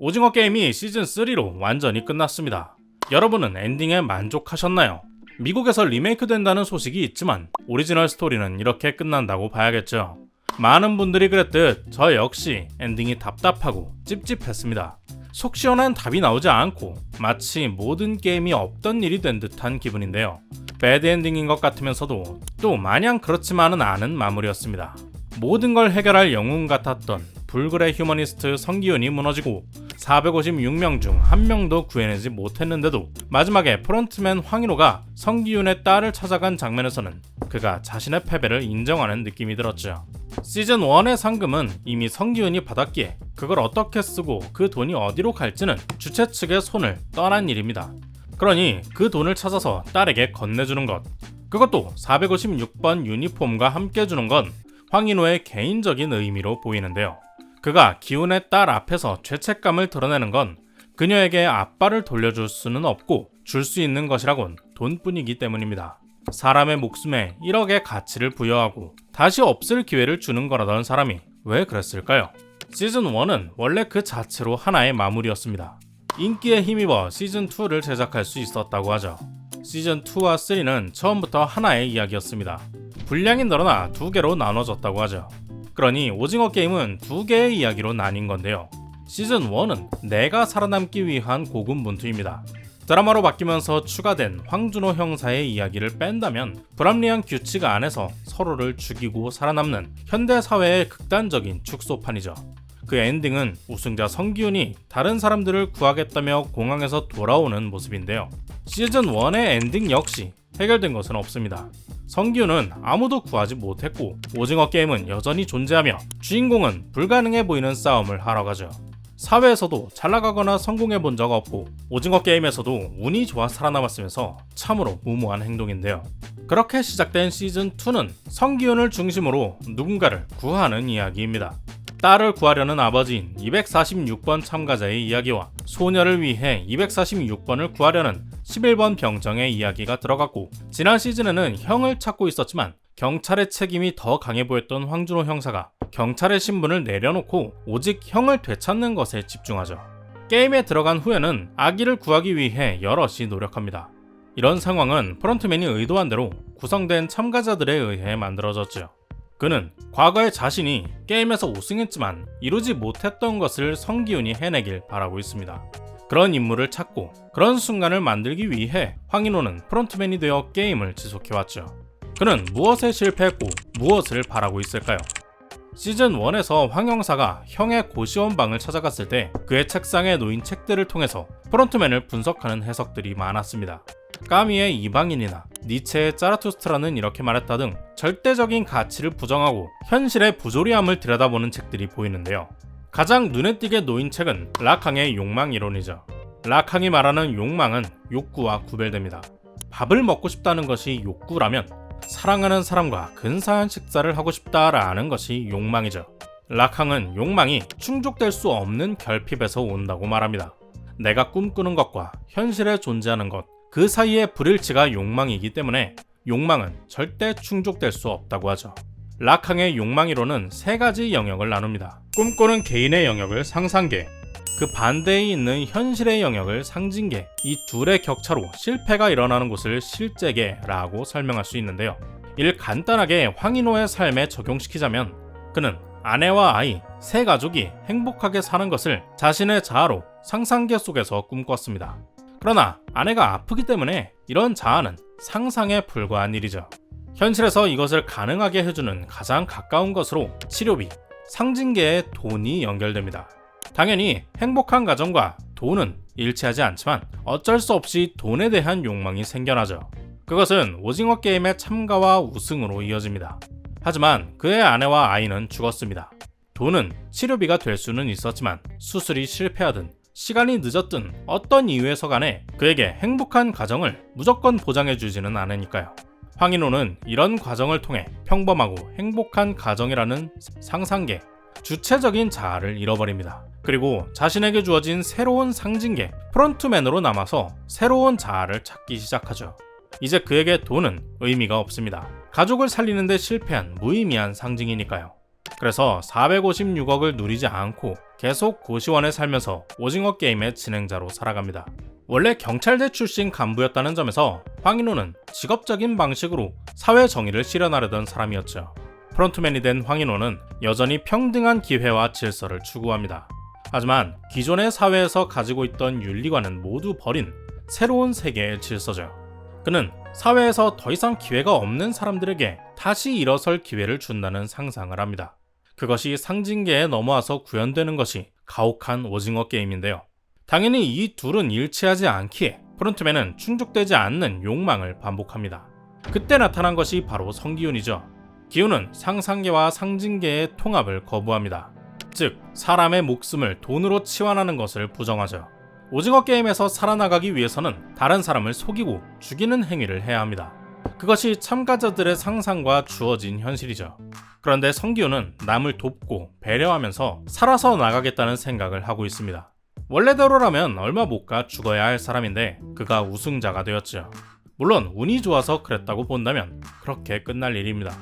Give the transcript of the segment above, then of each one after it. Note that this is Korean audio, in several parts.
오징어 게임이 시즌3로 완전히 끝났습니다. 여러분은 엔딩에 만족하셨나요? 미국에서 리메이크 된다는 소식이 있지만 오리지널 스토리는 이렇게 끝난다고 봐야겠죠. 많은 분들이 그랬듯 저 역시 엔딩이 답답하고 찝찝했습니다. 속 시원한 답이 나오지 않고 마치 모든 게임이 없던 일이 된 듯한 기분인데요. 배드 엔딩인 것 같으면서도 또 마냥 그렇지만은 않은 마무리였습니다. 모든 걸 해결할 영웅 같았던 불굴의 휴머니스트 성기훈이 무너지고 456명 중 1명도 구해내지 못했는데도 마지막에 프론트맨 황인호가 성기훈의 딸을 찾아간 장면에서는 그가 자신의 패배를 인정하는 느낌이 들었죠. 시즌1의 상금은 이미 성기훈이 받았기에 그걸 어떻게 쓰고 그 돈이 어디로 갈지는 주최 측의 손을 떠난 일입니다. 그러니 그 돈을 찾아서 딸에게 건네주는 것, 그것도 456번 유니폼과 함께 주는 건 황인호의 개인적인 의미로 보이는데요. 그가 기훈의 딸 앞에서 죄책감을 드러내는 건 그녀에게 아빠를 돌려줄 수는 없고 줄 수 있는 것이라곤 돈뿐이기 때문입니다. 사람의 목숨에 1억의 가치를 부여하고 다시 없을 기회를 주는 거라던 사람이 왜 그랬을까요? 시즌1은 원래 그 자체로 하나의 마무리였습니다. 인기에 힘입어 시즌2를 제작할 수 있었다고 하죠. 시즌2와 3는 처음부터 하나의 이야기였습니다. 분량이 늘어나 2개로 나눠졌다고 하죠. 그러니 오징어 게임은 2개의 이야기로 나뉜 건데요. 시즌1은 내가 살아남기 위한 고군분투입니다. 드라마로 바뀌면서 추가된 황준호 형사의 이야기를 뺀다면 불합리한 규칙 안에서 서로를 죽이고 살아남는 현대사회의 극단적인 축소판이죠. 그 엔딩은 우승자 성기훈이 다른 사람들을 구하겠다며 공항에서 돌아오는 모습인데요. 시즌1의 엔딩 역시 해결된 것은 없습니다. 성기훈은 아무도 구하지 못했고 오징어 게임은 여전히 존재하며 주인공은 불가능해 보이는 싸움을 하러 가죠. 사회에서도 잘나가거나 성공해 본 적 없고 오징어 게임에서도 운이 좋아 살아남았으면서 참으로 무모한 행동인데요. 그렇게 시작된 시즌2는 성기훈을 중심으로 누군가를 구하는 이야기입니다. 딸을 구하려는 아버지인 246번 참가자의 이야기와 소녀를 위해 246번을 구하려는 11번 병정의 이야기가 들어갔고, 지난 시즌에는 형을 찾고 있었지만 경찰의 책임이 더 강해 보였던 황준호 형사가 경찰의 신분을 내려놓고 오직 형을 되찾는 것에 집중하죠. 게임에 들어간 후에는 아기를 구하기 위해 여럿이 노력합니다. 이런 상황은 프론트맨이 의도한 대로 구성된 참가자들에 의해 만들어졌죠. 그는 과거에 자신이 게임에서 우승했지만 이루지 못했던 것을 성기훈이 해내길 바라고 있습니다. 그런 인물을 찾고 그런 순간을 만들기 위해 황인호는 프론트맨이 되어 게임을 지속해왔죠. 그는 무엇에 실패했고 무엇을 바라고 있을까요? 시즌1에서 황 형사가 형의 고시원 방을 찾아갔을 때 그의 책상에 놓인 책들을 통해서 프론트맨을 분석하는 해석들이 많았습니다. 까미의 이방인이나 니체의 짜라투스트라는 이렇게 말했다 등 절대적인 가치를 부정하고 현실의 부조리함을 들여다보는 책들이 보이는데요. 가장 눈에 띄게 놓인 책은 락항의 욕망 이론이죠. 락항이 말하는 욕망은 욕구와 구별됩니다. 밥을 먹고 싶다는 것이 욕구라면 사랑하는 사람과 근사한 식사를 하고 싶다라는 것이 욕망이죠. 락항은 욕망이 충족될 수 없는 결핍에서 온다고 말합니다. 내가 꿈꾸는 것과 현실에 존재하는 것, 그 사이의 불일치가 욕망이기 때문에 욕망은 절대 충족될 수 없다고 하죠. 락항의 욕망이론은 3가지 영역을 나눕니다. 꿈꾸는 개인의 영역을 상상계, 그 반대에 있는 현실의 영역을 상징계, 이 둘의 격차로 실패가 일어나는 곳을 실제계라고 설명할 수 있는데요. 이를 간단하게 황인호의 삶에 적용시키자면 그는 아내와 아이, 3가족이 행복하게 사는 것을 자신의 자아로 상상계 속에서 꿈꿨습니다. 그러나 아내가 아프기 때문에 이런 자아는 상상에 불과한 일이죠. 현실에서 이것을 가능하게 해주는 가장 가까운 것으로 치료비, 상징계의 돈이 연결됩니다. 당연히 행복한 가정과 돈은 일치하지 않지만 어쩔 수 없이 돈에 대한 욕망이 생겨나죠. 그것은 오징어 게임의 참가와 우승으로 이어집니다. 하지만 그의 아내와 아이는 죽었습니다. 돈은 치료비가 될 수는 있었지만 수술이 실패하든 시간이 늦었든 어떤 이유에서 간에 그에게 행복한 가정을 무조건 보장해주지는 않으니까요. 황인호는 이런 과정을 통해 평범하고 행복한 가정이라는 상상계, 주체적인 자아를 잃어버립니다. 그리고 자신에게 주어진 새로운 상징계, 프론트맨으로 남아서 새로운 자아를 찾기 시작하죠. 이제 그에게 돈은 의미가 없습니다. 가족을 살리는 데 실패한 무의미한 상징이니까요. 그래서 456억을 누리지 않고 계속 고시원에 살면서 오징어 게임의 진행자로 살아갑니다. 원래 경찰대 출신 간부였다는 점에서 황인호는 직업적인 방식으로 사회 정의를 실현하려던 사람이었죠. 프론트맨이 된 황인호는 여전히 평등한 기회와 질서를 추구합니다. 하지만 기존의 사회에서 가지고 있던 윤리관은 모두 버린 새로운 세계의 질서죠. 그는 사회에서 더 이상 기회가 없는 사람들에게 다시 일어설 기회를 준다는 상상을 합니다. 그것이 상징계에 넘어와서 구현되는 것이 가혹한 오징어 게임인데요. 당연히 이 둘은 일치하지 않기에 프론트맨은 충족되지 않는 욕망을 반복합니다. 그때 나타난 것이 바로 성기훈이죠. 기훈은 상상계와 상징계의 통합을 거부합니다. 즉, 사람의 목숨을 돈으로 치환하는 것을 부정하죠. 오징어 게임에서 살아나가기 위해서는 다른 사람을 속이고 죽이는 행위를 해야 합니다. 그것이 참가자들의 상상과 주어진 현실이죠. 그런데 성기훈은 남을 돕고 배려하면서 살아서 나가겠다는 생각을 하고 있습니다. 원래대로라면 얼마 못 가 죽어야 할 사람인데 그가 우승자가 되었죠. 물론 운이 좋아서 그랬다고 본다면 그렇게 끝날 일입니다.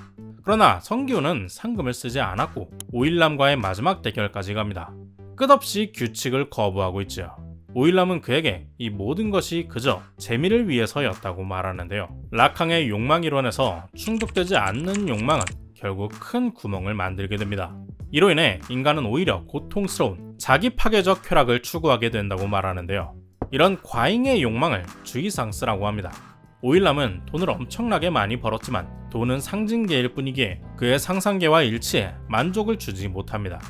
그러나 성기훈은 상금을 쓰지 않았고 오일남과의 마지막 대결까지 갑니다. 끝없이 규칙을 거부하고 있죠. 오일남은 그에게 이 모든 것이 그저 재미를 위해서였다고 말하는데요. 락항의 욕망 이론에서 충족되지 않는 욕망은 결국 큰 구멍을 만들게 됩니다. 이로 인해 인간은 오히려 고통스러운 자기 파괴적 쾌락을 추구하게 된다고 말하는데요. 이런 과잉의 욕망을 주의상스라고 합니다. 오일남은 돈을 엄청나게 많이 벌었지만 돈은 상징계일 뿐이기에 그의 상상계와 일치해 만족을 주지 못합니다.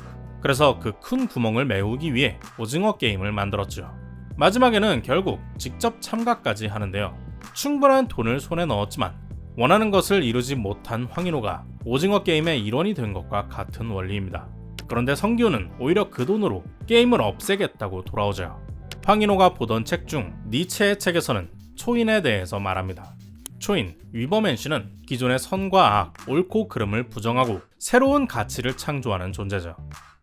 그래서 그 큰 구멍을 메우기 위해 오징어 게임을 만들었죠. 마지막에는 결국 직접 참가까지 하는데요. 충분한 돈을 손에 넣었지만 원하는 것을 이루지 못한 황인호가 오징어 게임의 일원이 된 것과 같은 원리입니다. 그런데 성기훈은 오히려 그 돈으로 게임을 없애겠다고 돌아오죠. 황인호가 보던 책 중 니체의 책에서는 초인에 대해서 말합니다. 초인, 위버맨 씨는 기존의 선과 악, 옳고 그름을 부정하고 새로운 가치를 창조하는 존재죠.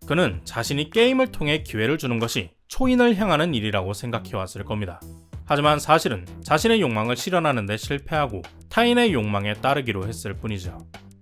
그는 자신이 게임을 통해 기회를 주는 것이 초인을 향하는 일이라고 생각해왔을 겁니다. 하지만 사실은 자신의 욕망을 실현하는 데 실패하고 타인의 욕망에 따르기로 했을 뿐이죠.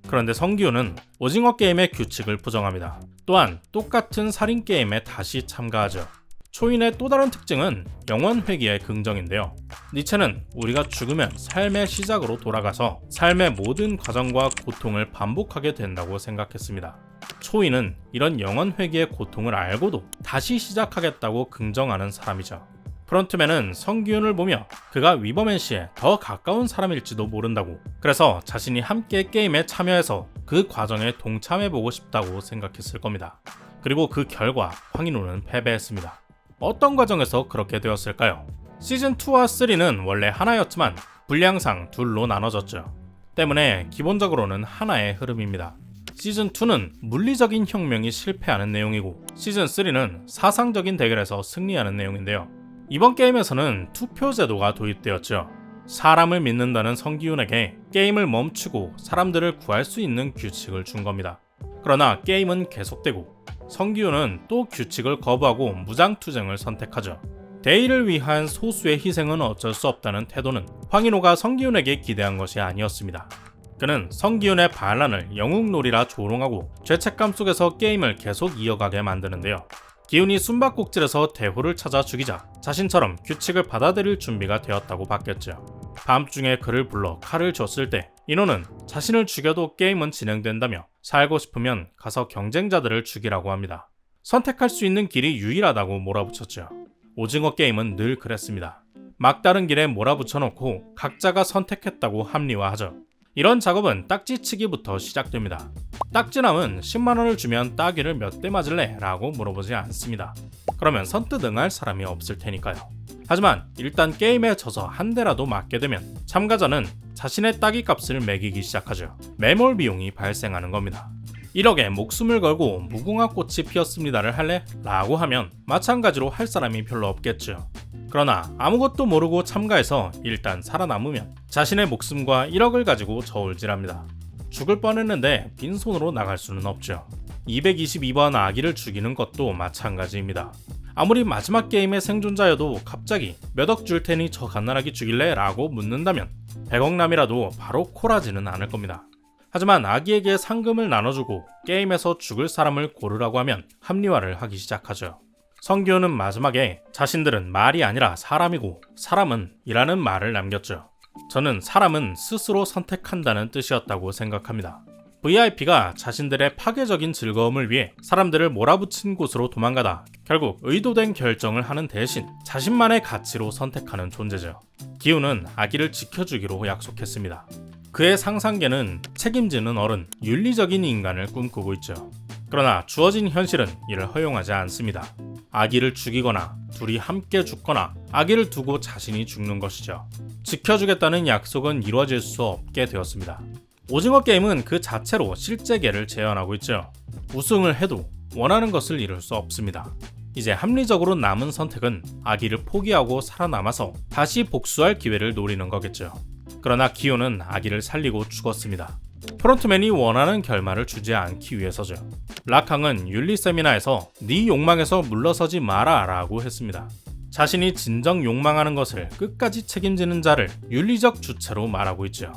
그런데 성기훈은 오징어 게임의 규칙을 부정합니다. 또한 똑같은 살인 게임에 다시 참가하죠. 초인의 또 다른 특징은 영원 회귀의 긍정인데요. 니체는 우리가 죽으면 삶의 시작으로 돌아가서 삶의 모든 과정과 고통을 반복하게 된다고 생각했습니다. 초인은 이런 영원 회귀의 고통을 알고도 다시 시작하겠다고 긍정하는 사람이죠. 프론트맨은 성기훈을 보며 그가 위버맨 씨에 더 가까운 사람일지도 모른다고, 그래서 자신이 함께 게임에 참여해서 그 과정에 동참해보고 싶다고 생각했을 겁니다. 그리고 그 결과 황인호는 패배했습니다. 어떤 과정에서 그렇게 되었을까요? 시즌2와 3는 원래 하나였지만 분량상 둘로 나눠졌죠. 때문에 기본적으로는 하나의 흐름입니다. 시즌2는 물리적인 혁명이 실패하는 내용이고 시즌3는 사상적인 대결에서 승리하는 내용인데요. 이번 게임에서는 투표 제도가 도입되었죠. 사람을 믿는다는 성기훈에게 게임을 멈추고 사람들을 구할 수 있는 규칙을 준 겁니다. 그러나 게임은 계속되고 성기훈은 또 규칙을 거부하고 무장투쟁을 선택하죠. 대의를 위한 소수의 희생은 어쩔 수 없다는 태도는 황인호가 성기훈에게 기대한 것이 아니었습니다. 그는 성기훈의 반란을 영웅놀이라 조롱하고 죄책감 속에서 게임을 계속 이어가게 만드는데요. 기훈이 숨바꼭질에서 대호를 찾아 죽이자 자신처럼 규칙을 받아들일 준비가 되었다고 바뀌었죠. 밤중에 그를 불러 칼을 줬을 때 인호는 자신을 죽여도 게임은 진행된다며 살고 싶으면 가서 경쟁자들을 죽이라고 합니다. 선택할 수 있는 길이 유일하다고 몰아붙였죠. 오징어 게임은 늘 그랬습니다. 막다른 길에 몰아붙여놓고 각자가 선택했다고 합리화하죠. 이런 작업은 딱지치기부터 시작됩니다. 딱지남은 10만원을 주면 따귀를 몇 대 맞을래? 라고 물어보지 않습니다. 그러면 선뜻 응할 사람이 없을 테니까요. 하지만 일단 게임에 져서 한 대라도 맞게 되면 참가자는 자신의 따귀 값을 매기기 시작하죠. 매몰 비용이 발생하는 겁니다. 1억에 목숨을 걸고 무궁화 꽃이 피었습니다를 할래? 라고 하면 마찬가지로 할 사람이 별로 없겠죠. 그러나 아무것도 모르고 참가해서 일단 살아남으면 자신의 목숨과 1억을 가지고 저울질합니다. 죽을 뻔했는데 빈손으로 나갈 수는 없죠. 222번 아기를 죽이는 것도 마찬가지입니다. 아무리 마지막 게임의 생존자여도 갑자기 몇 억 줄 테니 저 갓나라기 죽일래? 라고 묻는다면 100억남이라도 바로 콜하지는 않을 겁니다. 하지만 아기에게 상금을 나눠주고 게임에서 죽을 사람을 고르라고 하면 합리화를 하기 시작하죠. 성기훈은 마지막에 자신들은 말이 아니라 사람이고 사람은 이라는 말을 남겼죠. 저는 사람은 스스로 선택한다는 뜻이었다고 생각합니다. VIP가 자신들의 파괴적인 즐거움을 위해 사람들을 몰아붙인 곳으로 도망가다 결국 의도된 결정을 하는 대신 자신만의 가치로 선택하는 존재죠. 기훈은 아기를 지켜주기로 약속했습니다. 그의 상상계는 책임지는 어른, 윤리적인 인간을 꿈꾸고 있죠. 그러나 주어진 현실은 이를 허용하지 않습니다. 아기를 죽이거나 둘이 함께 죽거나 아기를 두고 자신이 죽는 것이죠. 지켜주겠다는 약속은 이루어질 수 없게 되었습니다. 오징어 게임은 그 자체로 실제계를 재현하고 있죠. 우승을 해도 원하는 것을 이룰 수 없습니다. 이제 합리적으로 남은 선택은 아기를 포기하고 살아남아서 다시 복수할 기회를 노리는 거겠죠. 그러나 기훈은 아기를 살리고 죽었습니다. 프론트맨이 원하는 결말을 주지 않기 위해서죠. 락항은 윤리 세미나에서 네 욕망에서 물러서지 마라 라고 했습니다. 자신이 진정 욕망하는 것을 끝까지 책임지는 자를 윤리적 주체로 말하고 있죠.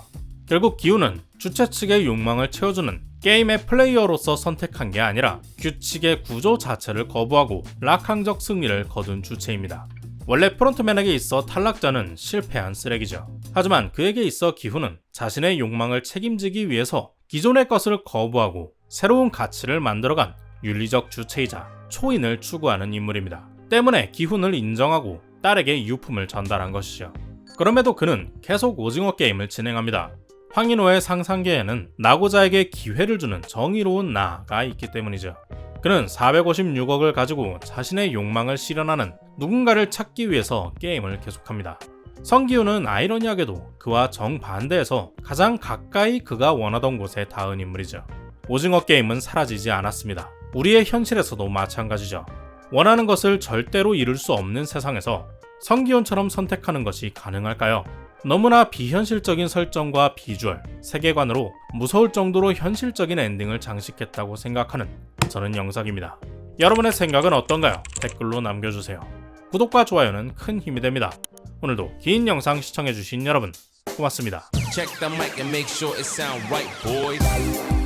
결국 기훈은 주체 측의 욕망을 채워주는 게임의 플레이어로서 선택한 게 아니라 규칙의 구조 자체를 거부하고 락항적 승리를 거둔 주체입니다. 원래 프론트맨에게 있어 탈락자는 실패한 쓰레기죠. 하지만 그에게 있어 기훈은 자신의 욕망을 책임지기 위해서 기존의 것을 거부하고 새로운 가치를 만들어간 윤리적 주체이자 초인을 추구하는 인물입니다. 때문에 기훈을 인정하고 딸에게 유품을 전달한 것이죠. 그럼에도 그는 계속 오징어 게임을 진행합니다. 황인호의 상상계에는 나고자에게 기회를 주는 정의로운 나가 있기 때문이죠. 그는 456억을 가지고 자신의 욕망을 실현하는 누군가를 찾기 위해서 게임을 계속합니다. 성기훈은 아이러니하게도 그와 정반대에서 가장 가까이 그가 원하던 곳에 닿은 인물이죠. 오징어 게임은 사라지지 않았습니다. 우리의 현실에서도 마찬가지죠. 원하는 것을 절대로 이룰 수 없는 세상에서 성기훈처럼 선택하는 것이 가능할까요? 너무나 비현실적인 설정과 비주얼, 세계관으로 무서울 정도로 현실적인 엔딩을 장식했다고 생각하는 저는 영상입니다. 여러분의 생각은 어떤가요? 댓글로 남겨주세요. 구독과 좋아요는 큰 힘이 됩니다. 오늘도 긴 영상 시청해주신 여러분 고맙습니다. Check the mic and make sure it sound right, boys.